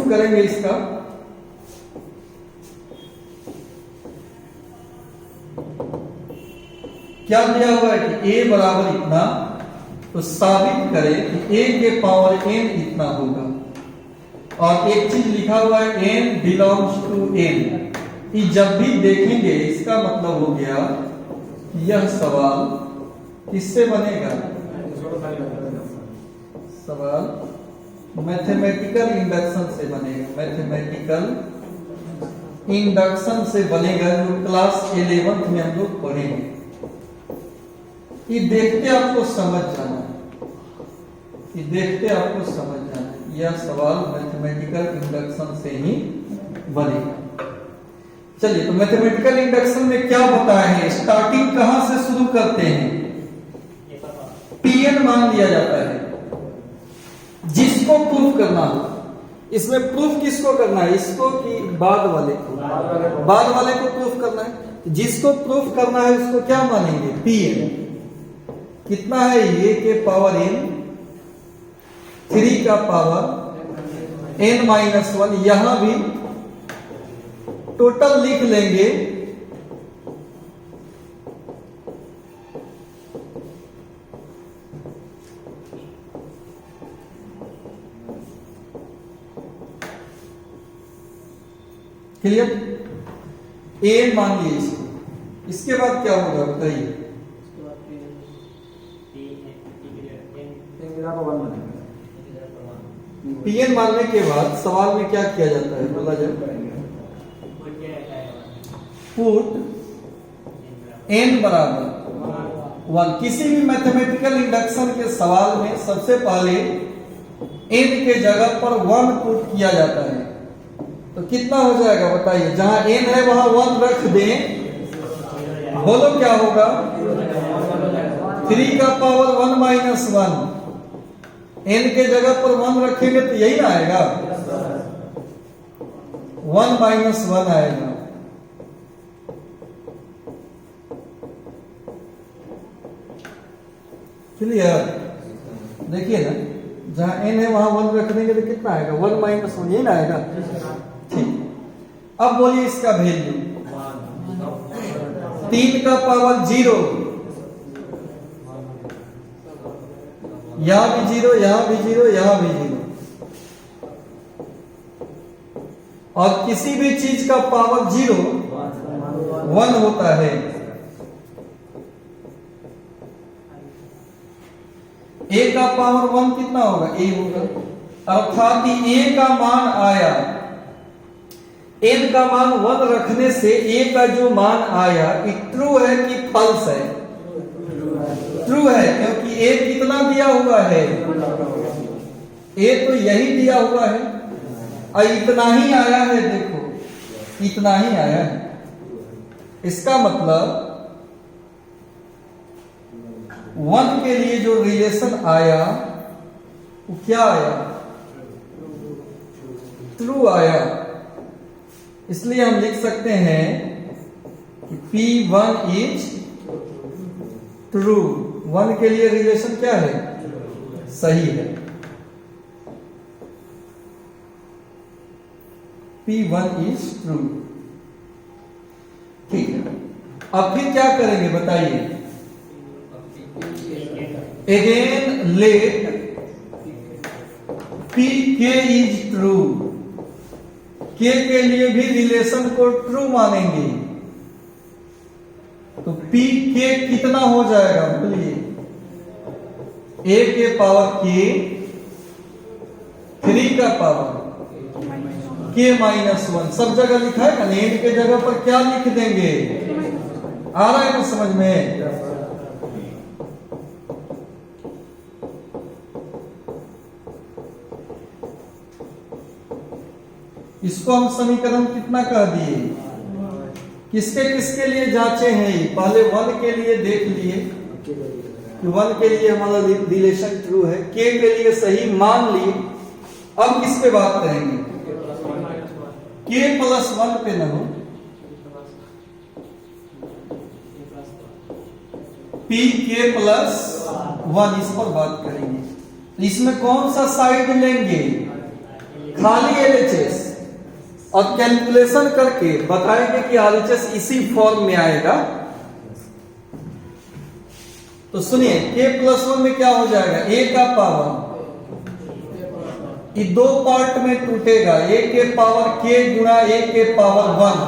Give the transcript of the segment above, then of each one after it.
Proof करेंगे इसका। क्या दिया हुआ है कि a बराबर इतना, तो साबित करें कि a के पावर n इतना होगा। और एक चीज लिखा हुआ है n बिलोंग्स टू n, कि जब भी देखेंगे इसका मतलब हो गया यह सवाल किससे बनेगा? सवाल मैथमेटिकल इंडक्शन से बनेगा, मैथमेटिकल इंडक्शन से बनेगा, जो क्लास 11th में हम लोग पढ़ेंगे। ये देखते आपको समझ जाना, ये देखते आपको समझ जाना, यह सवाल मैथमेटिकल इंडक्शन से ही बनेगा। चलिए, तो मैथमेटिकल इंडक्शन में क्या बताए हैं, स्टार्टिंग कहां से शुरू करते हैं? Pn मान लिया जाता है जिसको प्रूफ करना हो। इसमें प्रूफ किसको करना है? इसको कि बाद वाले को? बाद वाले को प्रूफ करना है। जिसको प्रूफ करना है उसको क्या मानेंगे? Pn। कितना है? a के पावर n, 3 का पावर n माइनस 1। यहां भी टोटल लिख लेंगे, क्लियर? ए मान लीजिए इसको। इसके बाद क्या होगा बताइए? Pn मानने के बाद सवाल में क्या किया जाता है, बोला जाए? पुट n बराबर 1। किसी भी मैथमेटिकल इंडक्शन के सवाल में सबसे पहले n के जगह पर 1 पुट किया जाता है। तो कितना हो जाएगा बताइए? जहां n है वहां 1 रख दें, बोलो क्या होगा? 3 का पावर 1 माइनस 1। n के जगह पर 1 रखेंगे तो यही ना आएगा, 1 माइनस 1 आएगा। क्लियर? देखिए ना, जहां n है वहां 1 रख देंगे तो कितना आएगा? 1 माइनस 1, यही ना आएगा। ठीक, अब बोलिए इसका वैल्यू। 3 का पावर 0, यहां भी 0, यहां भी 0, यहां भी 0। और किसी भी चीज का पावर 0 1 होता है। a का पावर 1 कितना होगा? a होगा। अर्थात a का मान आया, n का मान 1 रखने से a का जो मान आया ये ट्रू है कि फॉल्स है? ट्रू है, क्योंकि a कितना दिया हुआ है? a तो यही दिया हुआ है, और इतना ही आया है। देखो, इतना ही आया है। इसका मतलब 1 के लिए जो रिलेशन आया वो क्या आया? ट्रू आया। इसलिए हम लिख सकते हैं कि P1 इज ट्रू। 1 के लिए रिलेशन क्या है? सही है। P1 is true. ठीक है, अब फिर क्या करेंगे बताइए? Again let Pk is true. k के लिए भी रिलेशन को ट्रू मानेंगे, तो Pk कितना हो जाएगा बोलिए? a के पावर k, 3 का पावर k माइनस 1। सब जगह लिखा है ना, n के जगह पर क्या लिख देंगे? आ रहा है ना समझ में? इसको हम समीकरण कितना कह दिए? किसके किसके लिए जांचे हैं? पहले 1 के लिए देख लिए कि 1 के लिए हमारा रिलेशन ट्रू है, k के लिए सही मान लिए। अब किस पे बात करेंगे? k प्लस 1 पे ना हो, Pk प्लस 1 इस पर बात करेंगे। इसमें कौन सा साइड लेंगे? खाली एलएचएस और कैलकुलेशन करके बताएंगे कि आरएचएस इसी फॉर्म में आएगा। तो सुनिए, k+1 में क्या हो जाएगा, a का पावर, ये दो पार्ट में टूटेगा, a के पावर k गुणा a के पावर 1।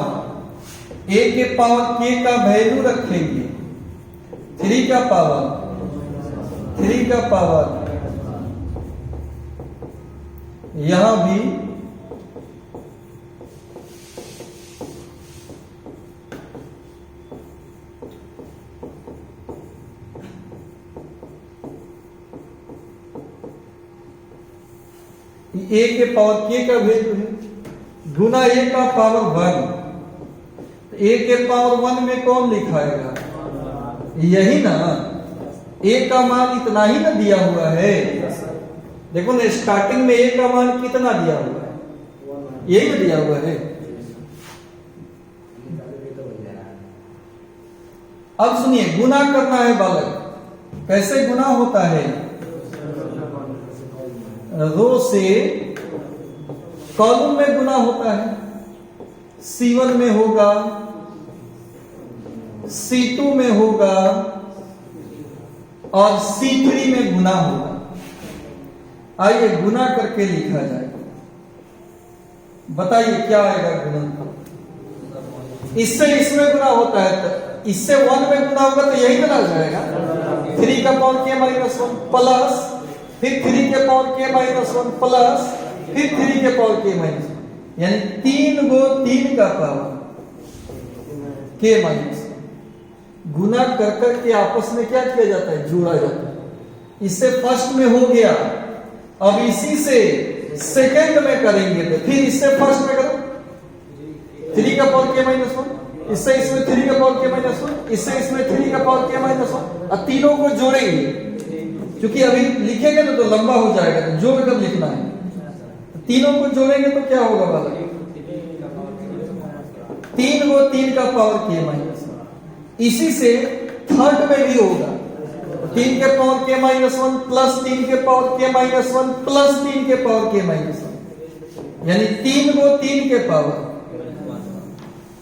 a के पावर k का वैल्यू रखेंगे, 3 का पावर, यहां भी a के पावर k का वैल्यू है गुना a का पावर 1। a के पावर 1 में कौन लिखाएगा, यही ना, a का मान इतना ही ना दिया हुआ है। देखो ना, स्टार्टिंग में a का मान कितना दिया हुआ है, यही ना दिया हुआ है। अब सुनिए, गुना करना है बालक, कैसे गुना होता है, रो से कॉलम में गुना होता है। C1 में होगा, C2 में होगा और C3 में गुना होगा। आइए गुना करके लिखा जाएगा, बताइए क्या आएगा गुणन। इससे इसमें गुना होता है, तो इससे 1 में गुना होगा तो यही बना जाएगा, 3 का पावर k माइनस 1 प्लस फिर 3 के पावर k माइनस 1 प्लस फिर 3 के पावर k माइनस 1, यानी 3 गो 3 का पावर k माइनस 1। गुना कर करके आपस में क्या किया जाता है, जोड़ा जाता है। इससे फर्स्ट में हो गया, अब इसी से सेकंड में करेंगे, तो फिर इससे फर्स्ट में करो, 3 का पावर k माइनस 1, इससे इसमें 3 का पावर k माइनस 1, इससे इसमें 3 का पावर k माइनस 1, और तीनों को जोड़ेंगे, क्योंकि अभी लिखेंगे तो लंबा हो जाएगा, तो जोड़ कर लिखना है। तीनों को जोड़ेंगे तो क्या होगा बालक, 3 को 3 का पावर k माइनस 1। इसी से थर्ड में भी होगा, 3 के पावर k माइनस 1 प्लस 3 के पावर k माइनस 1 प्लस 3 के पावर k माइनस 1, यानी 3 को 3 के पावर,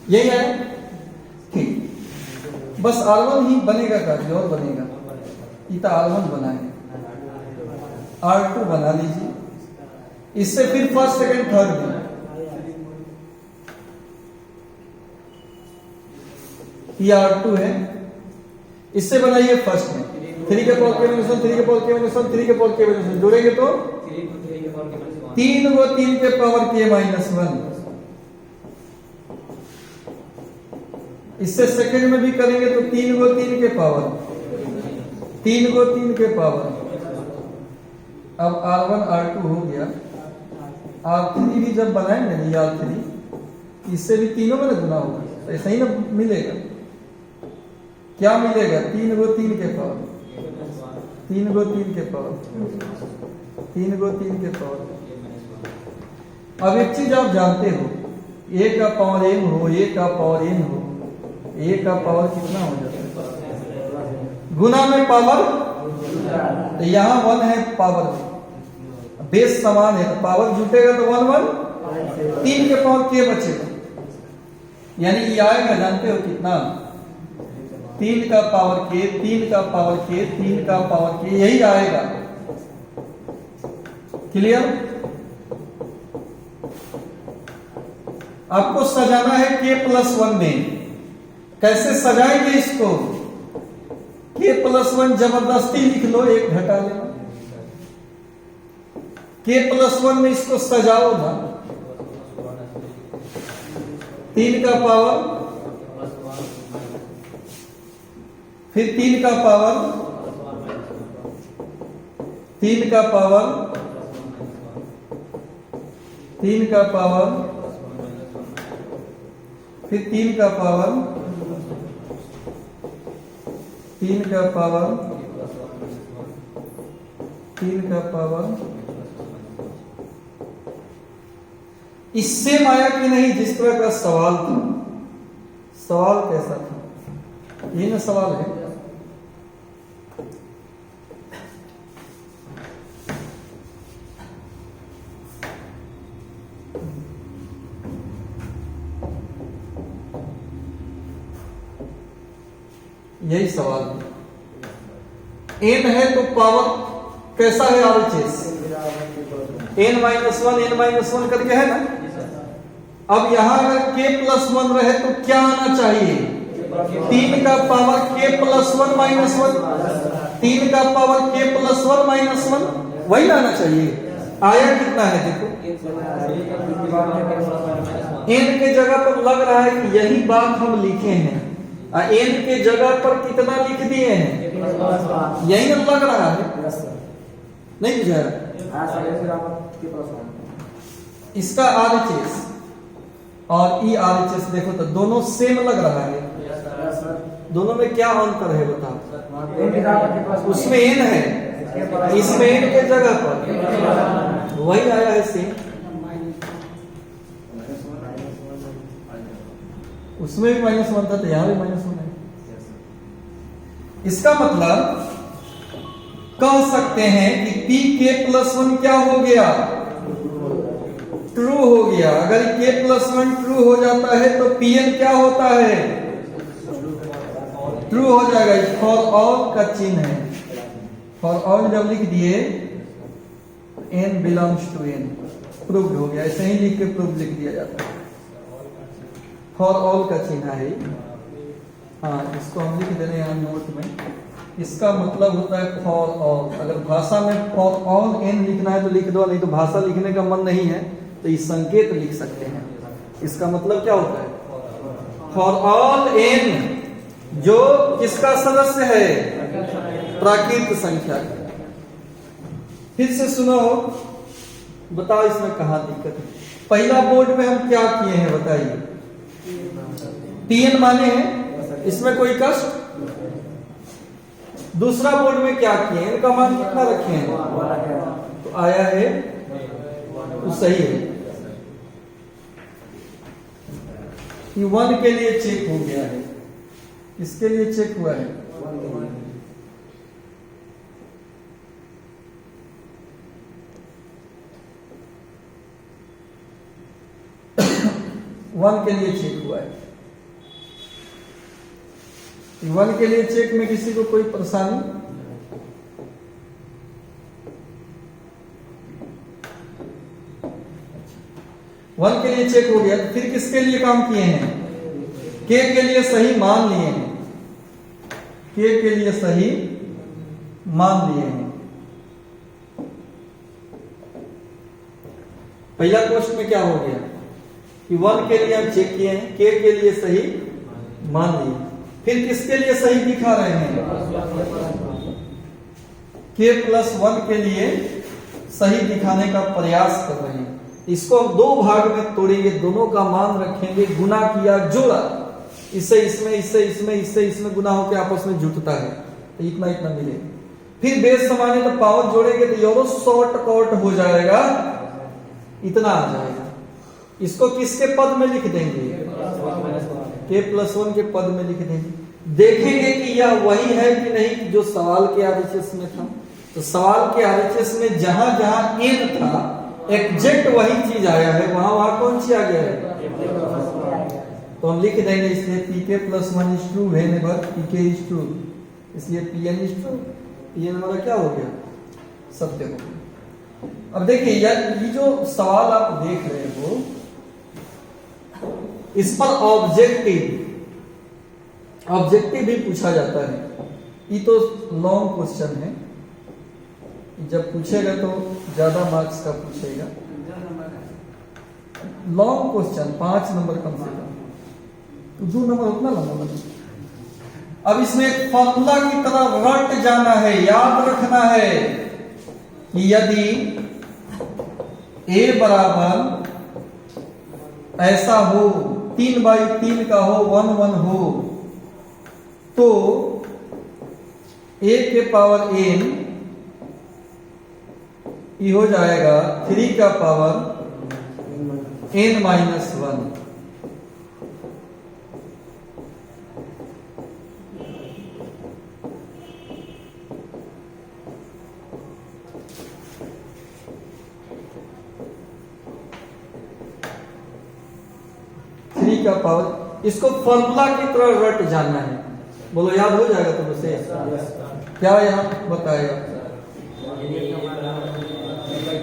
यही है। ठीक, बस R1 ही बनेगा, कार्य और बनेगा, इतना R1 बनाए, R2 बना लीजिए, इससे फिर फर्स्ट सेकंड थर्ड भी, ये R2 है, इससे बनाइए फर्स्ट में 3 के पावर k माइनस 1, 3 के पावर k माइनस 1, 3 के पावर k माइनस 1, जोड़ेंगे तो 3 को 3 के पावर k माइनस 1। इससे सेकंड में भी करेंगे तो 3 को 3 के पावर, 3 को 3 के पावर। अब R1 R2 हो गया, R3 भी जब बनाएंगे ना, R3 इससे भी तीनों में ना गुना होगा, ऐसा ही ना मिलेगा। क्या मिलेगा, 3 को 3 के पावर, 3 को 3 के पावर, 3 को 3 के पावर। अब एक चीज आप जानते हो, a का पावर n हो, a का पावर n हो, a का पावर कितना हो जाता है, गुना में पावर, तो यहां 1 है पावर, बेस समान है तो पावर जुटेगा तो 1 1, 3 के पावर k बचेगा, यानी ये आएगा, जानते हो कितना, 3 का पावर k, 3 का पावर k, 3 का पावर k, यही आएगा। क्लियर? आपको सजाना है k+1 में, कैसे सजाएंगे इसको, k+1 जबरदस्ती लिख लो, एक घटा लेना, k+1 में इसको सजाओ ना, 3 का पावर, फिर 3 का पावर, 3 का पावर, 3 का पावर, फिर 3 का पावर, 3 का पावर, 3 का पावर। इससे आया कि नहीं, जिस तरह का सवाल था, सवाल कैसा था, ये ना सवाल है। यही सवाल है। n है तो पावर कैसा है RHS? n-1 करके है ना। अब यहां अगर k+1 रहे तो क्या आना चाहिए? 3 का पावर k+1 -1, 3 का पावर k+1 -1, वही आना चाहिए। आया कितना है देखो, n के जगह पर लग रहा है कि यही बात हम लिखे हैं, n के जगह पर कितना लिख दिए हैं, यही ना लग रहा है, नहीं बुझाया? इसका RHS और ERHS देखो तो दोनों सेम लग रहा है, दोनों में क्या अंतर है बताओ? उसमें n है, इसमें n के जगह पर वही आया है सेम, उसमें भी -1 था तो यहां भी -1 है। इसका मतलब कह सकते हैं कि pk+1 क्या हो गया? ट्रू हो गया। अगर k+1 ट्रू हो जाता है तो pn क्या होता है? ट्रू हो जाएगा। फॉर ऑल का चिन्ह है, फॉर ऑल जब लिख दिए n belongs to n, proved हो गया। ऐसे ही लिख के प्रूफ लिख दिया जाता है। फॉर ऑल का चिन्ह है, हाँ इसको हम लिख दे रहे हैं नोट में। इसका मतलब होता है फॉर ऑल। अगर भाषा में फॉर ऑल n लिखना है तो लिख दो, नहीं तो भाषा लिखने का मन नहीं है तो इस संकेत लिख सकते हैं। इसका मतलब क्या होता है? फॉर ऑल n जो किसका सदस्य है? प्राकृत संख्या। फिर से सुनो, बताओ इसमें कहां दिक्कत है। पहला बोर्ड में हम क्या किए हैं बताइए? pn माने हैं, इसमें कोई कष्ट? दूसरा बोर्ड में क्या किए हैं? इनका मान कितना रखे हैं? तो आया है तो सही है। ये 1 के लिए चेक हो गया है, इसके लिए चेक हुआ है। वन के लिए चेक हुआ है। 1 के लिए चेक में किसी को कोई परेशानी? वन के लिए चेक हो गया। तो फिर किसके लिए काम किए हैं? k के लिए सही मान लिए हैं, k के लिए सही मान लिए हैं। पहला क्वेश्चन में क्या हो गया कि 1 के लिए हम चेक किए हैं, k के लिए सही मान लिए। फिर किसके लिए सही दिखा रहे हैं? k+1 के लिए सही दिखाने का प्रयास कर रहे हैं। इसको हम 2 भाग में तोड़ेंगे, दोनों का मान रखेंगे, गुना किया, जोड़ा, इससे इसमें, इससे इसमें, इससे इसमें गुना होकर आपस में जुटता है तो इतना इतना मिलेगा। फिर बेस समाने तो पावर जोड़ेंगे तो ये शॉर्ट कट हो जाएगा, इतना आ जाएगा। इसको किसके पद में लिख देंगे? k+1 के पद में लिख देंगे। देखेंगे कि यह वही है कि नहीं जो सवाल के RHS में था। तो सवाल के RHS में जहां जहां n था एग्जैक्ट वही चीज आया है, वहां वहां कौन सी आ गया है? तो हम लिख देंगे इसलिए pk+1 is true whenever pk is true, इसलिए pn इज ट्रू। pn हमारा क्या हो गया? सत्य हो गया। अब देखिए ये जो सवाल आप देख रहे हो इस पर ऑब्जेक्टिव भी पूछा जाता है। ये तो लॉन्ग क्वेश्चन है, जब पूछेगा तो ज्यादा मार्क्स का पूछेगा। लॉन्ग क्वेश्चन 5 नंबर कम से कम, तो 2 नंबर उतना लंबा नहीं। अब इसमें एक फॉर्मूला की तरह रट जाना है, याद रखना है कि यदि a बराबर ऐसा हो 3/3 का हो 1/1 हो तो a के पावर n ये हो जाएगा 3 का पावर n-1। का पावर, इसको फॉर्मूला की तरह रट जाना है। बोलो, याद हो जाएगा तुमसे? क्या यहाँ बताएगा?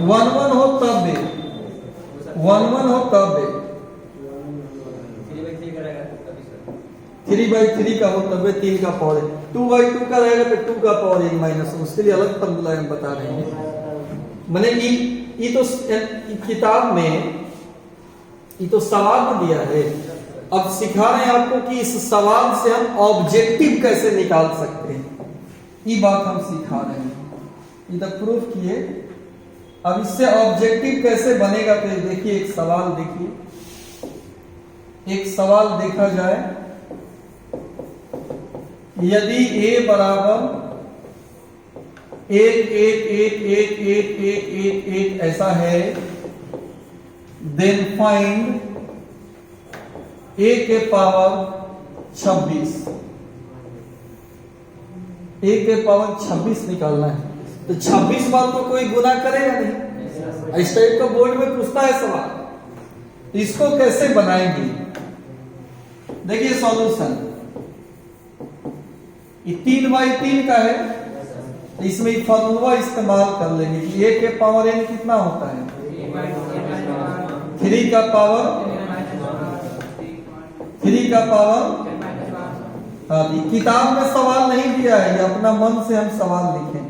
1 1 हो तब भी, 1 1 हो तब भी, 3/3 का हो तब भी 3 का पावर, 2/2 का रहेगा तो 2 का पावर n माइनस, उसके लिए अलग फॉर्मूला हम बता रहे हैं। मैंने ये तो किताब में ये तो सवाल में दिया है, अब सिखा रहे हैं आपको कि इस सवाल से हम ऑब्जेक्टिव कैसे निकाल सकते हैं, ये बात हम सिखा रहे हैं। ये तो प्रूफ किए, अब इससे ऑब्जेक्टिव कैसे बनेगा तो देखिए एक सवाल, देखिए एक सवाल देखा जाए, यदि a बराबर 1 1 1 1 1 1 1 1 ऐसा है, देन फाइंड a के पावर 26, a के पावर 26 निकालना है, तो 26 बार तो कोई गुना करेगा नहीं, इस टाइप का बोर्ड में पूछता है सवाल, तो इसको कैसे बनाएंगे? देखिए सॉल्यूशन, ये 3/3 का है, तो इसमें फॉर्मूला इस्तेमाल कर लेंगे कि a के पावर n कितना होता है, 3 का पावर 3 का पावर, हाँ, किताब में सवाल नहीं दिया है, ये अपना मन से हम सवाल लिखें।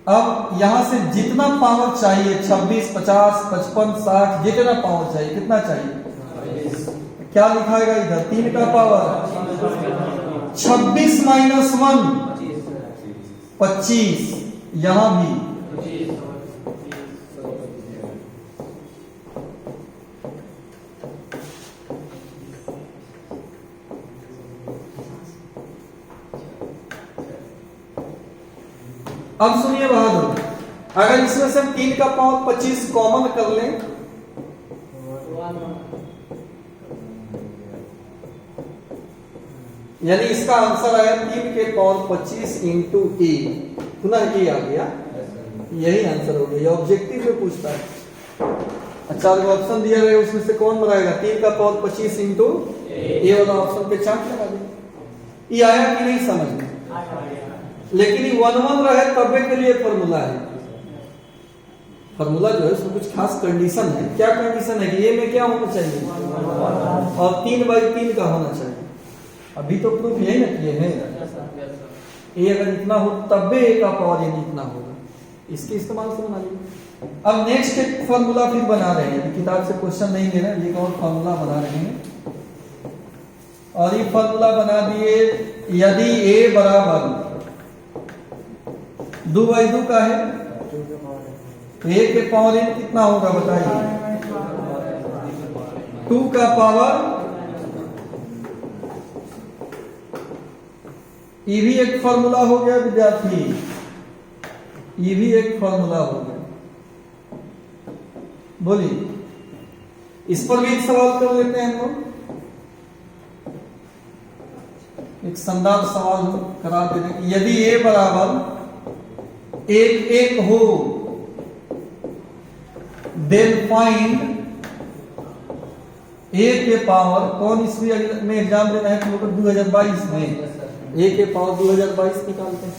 अब यहां से जितना पावर चाहिए, 26 50 55 60 जितना पावर चाहिए, कितना चाहिए, क्या लिखाएगा इधर, 3 का पावर 26 माइनस 1 25, यहां भी अब सुनिए बहादुर, अगर इसमें से हम 3 का पावर 25 कॉमन कर लें, यानी इसका आंसर आया 3 के पावर 25 इंटू ए, पुनः ए आ गया, यही आंसर हो गया। ये ऑब्जेक्टिव में पूछता है। अच्छा, जो ऑप्शन दिया गया उसमें से कौन बनाएगा, 3 का पावर 25 इंटू ए वाला ऑप्शन पे चार्ट लगा दे। ये आया कि नहीं समझ में? लेकिन ये 1 1 रहे तब के लिए फॉर्मूला है, फॉर्मूला जो है उसमें कुछ खास कंडीशन है। क्या कंडीशन है कि ए में क्या होना चाहिए, और 3/3 का होना चाहिए। अभी तो प्रूफ यही ना किए हैं, ए अगर इतना हो तब भी ए का पावर यानी इतना होगा, इसके इस्तेमाल से बना लीजिए। अब नेक्स्ट एक फॉर्मूला फिर बना रहे हैं, किताब से क्वेश्चन नहीं दे रहे, एक और फॉर्मूला बना रहे हैं, और ये फॉर्मूला बना दिए, यदि ए बराबर 2/2 का है तो ए के पावर n कितना होगा बताइए, 2 का पावर, ये भी एक फॉर्मूला हो गया विद्यार्थी, ये भी एक फॉर्मूला हो गया। बोलिए, इस पर भी एक सवाल कर लेते हैं हम लोग, एक संदर्भ सवाल करा देते हैं। यदि ए बराबर 1 1 हो, देन फाइंड ए के पावर, कौन इसमें में एग्जाम देना है तुम लोग, 2022 में ए के पावर 2022 निकालते हैं।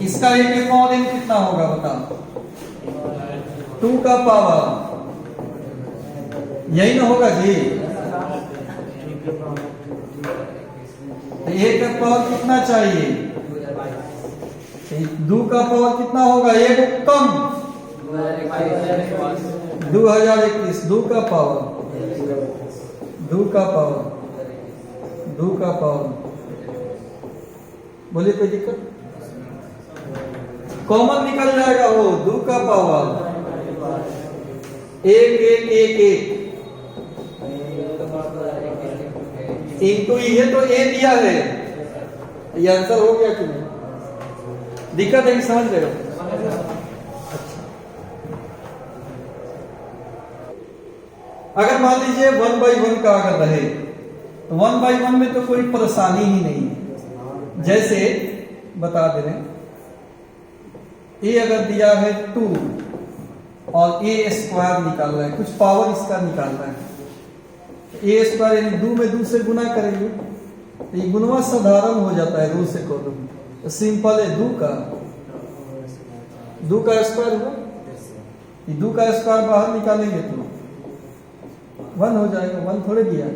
इसका ए के पावर n कितना होगा बताओ, 2 का पावर, यही ना होगा जी, ए का पावर कितना चाहिए, 2 का पावर कितना होगा, एक कम, 2021, 2 का पावर, 2 का पावर, 2 का पावर, बोलिए कोई दिक्कत, कॉमन निकल जाएगा वो, 2 का पावर 1 1 1 1 इंटू, ये तो ए दिया है, ये आंसर हो गया कि नहीं, दिक्कत है कि समझ रहे हो? अगर मान लीजिए 1/1 का अगर रहे, तो 1/1 में तो कोई परेशानी ही नहीं है। जैसे बता दे रहे, ए अगर दिया है 2 और ए स्क्वायर निकाल रहा है, कुछ पावर इसका निकाल रहा है। ए स्क्वायर यानी 2 में 2 से गुना करेंगे तो ये गुणवा साधारण हो जाता है, रो से कॉलम तो सिंपल है 2 का स्क्वायर हुआ। ये 2 का स्क्वायर बाहर निकालेंगे तो 1 हो जाएगा, 1 थोड़े दिया।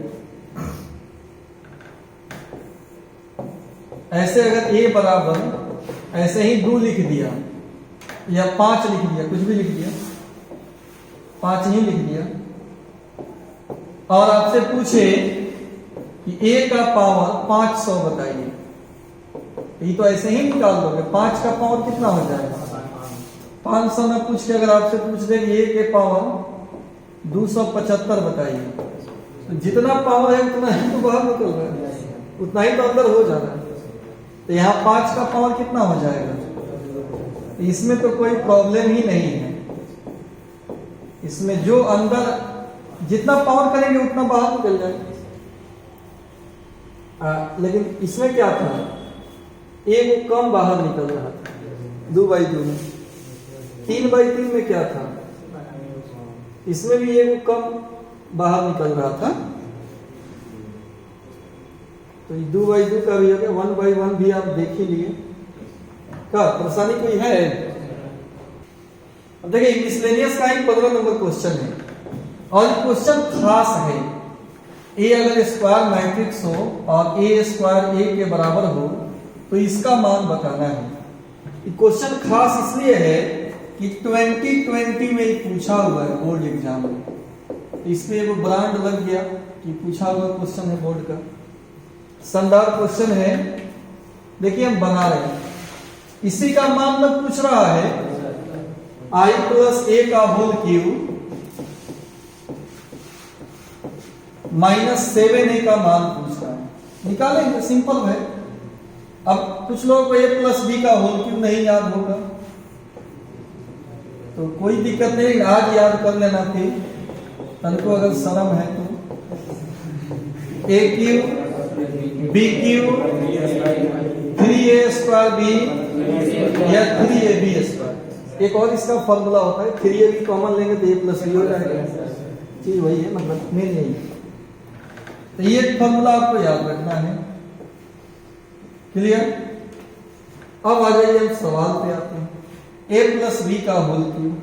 ऐसे अगर a बराबर ऐसे ही 2 लिख दिया या 5 लिख दिया, कुछ भी लिख दिया, 5 ही लिख दिया, और आपसे पूछे कि a का पावर 500 बताइए, ये तो ऐसे ही निकाल दोगे। 5 का पावर कितना हो जाएगा 500 में पूछ के अगर आपसे पूछ दे a के पावर 275 बताइए, तो जितना पावर है उतना ही तो बाहर निकल रहा है, उतना ही तो अंदर हो जा रहा है। तो यहाँ 5 का पावर कितना हो जाएगा, इसमें तो कोई प्रॉब्लम ही नहीं है। इसमें जो अंदर जितना पावर करेंगे उतना बाहर निकल जाएगा। लेकिन इसमें क्या था, एक कम बाहर निकल रहा था 2/2 में। 3/3 में क्या था, इसमें भी एक कम बाहर निकल रहा था। तो 2/2 का भी हो गया, 1/1 भी आप देख ही लिए। क्या परेशानी कोई है? अब देखिए मिसलेनियस का एक 15 नंबर क्वेश्चन है और क्वेश्चन खास है। ए अगर स्क्वायर मैट्रिक्स हो और ए स्क्वायर ए के बराबर हो तो इसका मान बताना है। क्वेश्चन खास इसलिए है कि 2020 में पूछा हुआ है बोर्ड एग्जाम में, इसमें वो ब्रांड लग गया कि पूछा हुआ क्वेश्चन है बोर्ड का, शानदार क्वेश्चन है। देखिए हम बना रहे हैं, इसी का मान में पूछ रहा है i + a का होल क्यूब -7a का मान पूछ रहा है, निकालेंगे, सिंपल है। अब कुछ लोगों को a + b का होल क्यूब नहीं याद होगा तो कोई दिक्कत नहीं, आज याद कर लेना फिर तनको अगर शर्म है तो। a cube b cube 3a² b या 3ab²। एक और इसका फॉर्मूला होता है, 3ab कॉमन लेंगे तो a + b हो जाएगा, चीज वही है, मतलब मेन यही। तो ये फॉर्मूला आपको याद रखना है, क्लियर। अब आ जाइए हम सवाल पे आते हैं। a + b का होल क्यूब,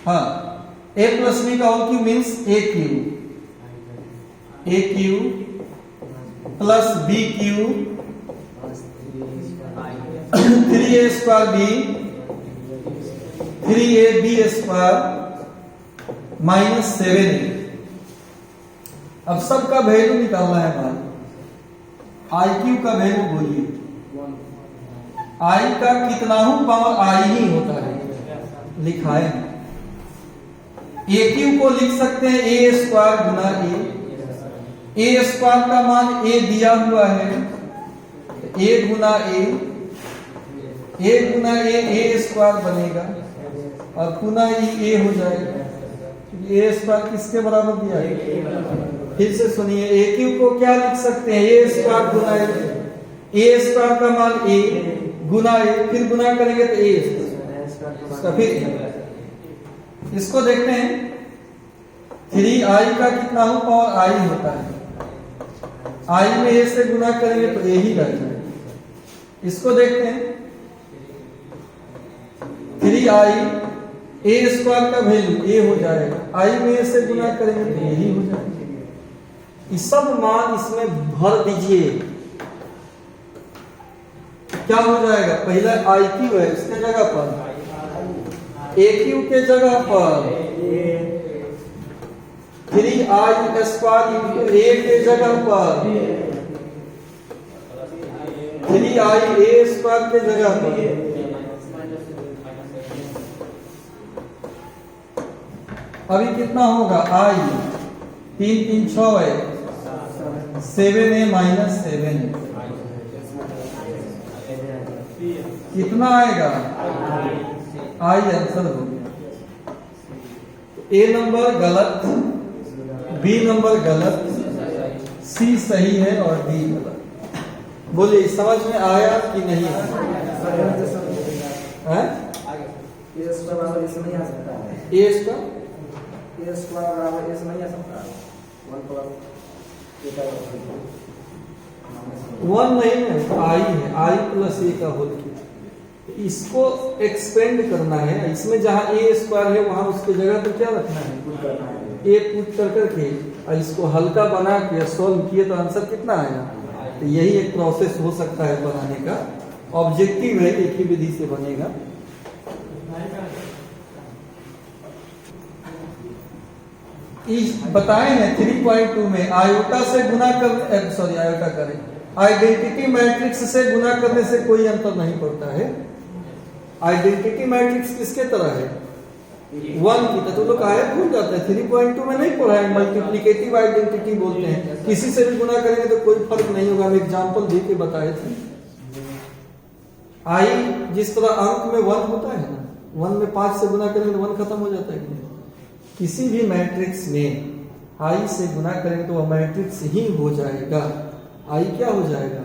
हाँ, a + b का whole cube means a cube plus b cube 3a² b 3ab² -7a। अब सबका वैल्यू निकालना है भाई। आई क्यू का वैल्यू बोलिए, आई का कितना पावर आई ही होता है, लिखा है। ए क्यू को लिख सकते हैं a² गुना a² का मान a दिया हुआ है, a गुना a a² बनेगा और पुनः ये a हो जाएगा। a² किसके बराबर दिया है, फिर से सुनिए। ए क्यू को क्या लिख सकते हैं, a² गुना a² का मान a गुना a, फिर गुना करेंगे तो a²। फिर इसको देखते हैं, 3i का कितना हो पावर i होता है, i में a से गुना करेंगे तो a ही रहता है। इसको देखते हैं, 3i a² का वैल्यू a हो जाएगा, i में a से गुना करेंगे तो a ही हो जाएगा। ये सब मान इसमें भर दीजिए, क्या हो जाएगा, पहला i क्यू है इसके जगह पर a क्यू के जगह पर 3i² × a के जगह पर 3ia² के जगह पर अभी कितना होगा, i 3 3 6 है, 7a - 7 कितना आएगा, आई आंसर हो गया। ए नंबर गलत, बी नंबर गलत, सी सही है और डी गलत। बोलिए समझ में आया कि नहीं आया? हैं? ए स्क्वायर बराबर इसमें नहीं आ सकता है। ए इसका ए स्क्वायर बराबर इसमें नहीं आ सकता है। 1 प्लस ए का वन नहीं है, आई है, आई प्लस ए का होल क्यूब। इसको एक्सपेंड करना है, इसमें जहां ए स्क्वायर है वहां उसके जगह पर क्या रखना है? ए पुट कर करके और इसको हल्का बना के सॉल्व किए तो आंसर कितना आएगा? तो यही एक प्रोसेस हो सकता है बनाने का। ऑब्जेक्टिव है, एक ही विधि से बनेगा। इस बताए हैं 3.2 में आयोटा से गुना कर, सॉरी आयोटा करें, आइडेंटिटी मैट्रिक्स से गुना करने से कोई अंतर नहीं पड़ता है। आइडेंटिटी मैट्रिक्स किसके तरह है? 1 की तरह। तो लोग आया भूल जाता है, 3.2 में नहीं पढ़ा है। मल्टीप्लिकेटिव आइडेंटिटी बोलते हैं, किसी से भी गुना करेंगे तो कोई फर्क नहीं होगा। हम एग्जाम्पल दे के बताए थे। आई जिस तरह अंक में 1 होता है ना, 1 में 5 से गुना करेंगे तो 1 खत्म हो जाता है। किसी भी मैट्रिक्स में आई से गुना करेंगे तो वह मैट्रिक्स ही हो जाएगा। आई क्या हो जाएगा?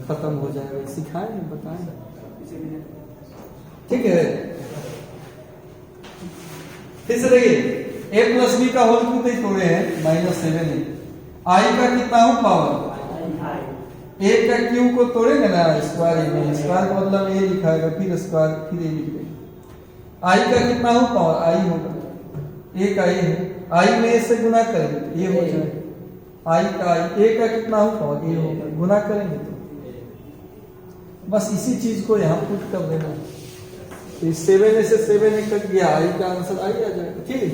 खत्म हो जाएगा। सिखाएं, बताएं, ठीक है। फिर से देखिए, a प्लस बी का होल क्यूब नहीं तोड़े हैं, -7 है। आई का कितना हो पावर? ए का क्यूब को तोड़ेंगे ना, स्क्वायर में, स्क्वायर का मतलब ए लिखाएगा, फिर स्क्वायर, फिर ए लिखेंगे। आई का कितना हो पावर? आई होगा, ए का ए है, आई में ए से गुना करेंगे तो ये हो जाएगा। आई का आई, ए का कितना हो पावर? ए होगा, गुना करेंगे तो बस इसी चीज को यहाँ पुट कर देना। 7 से 7 कट गया, आई का आंसर आई आ जाएगा। ठीक है।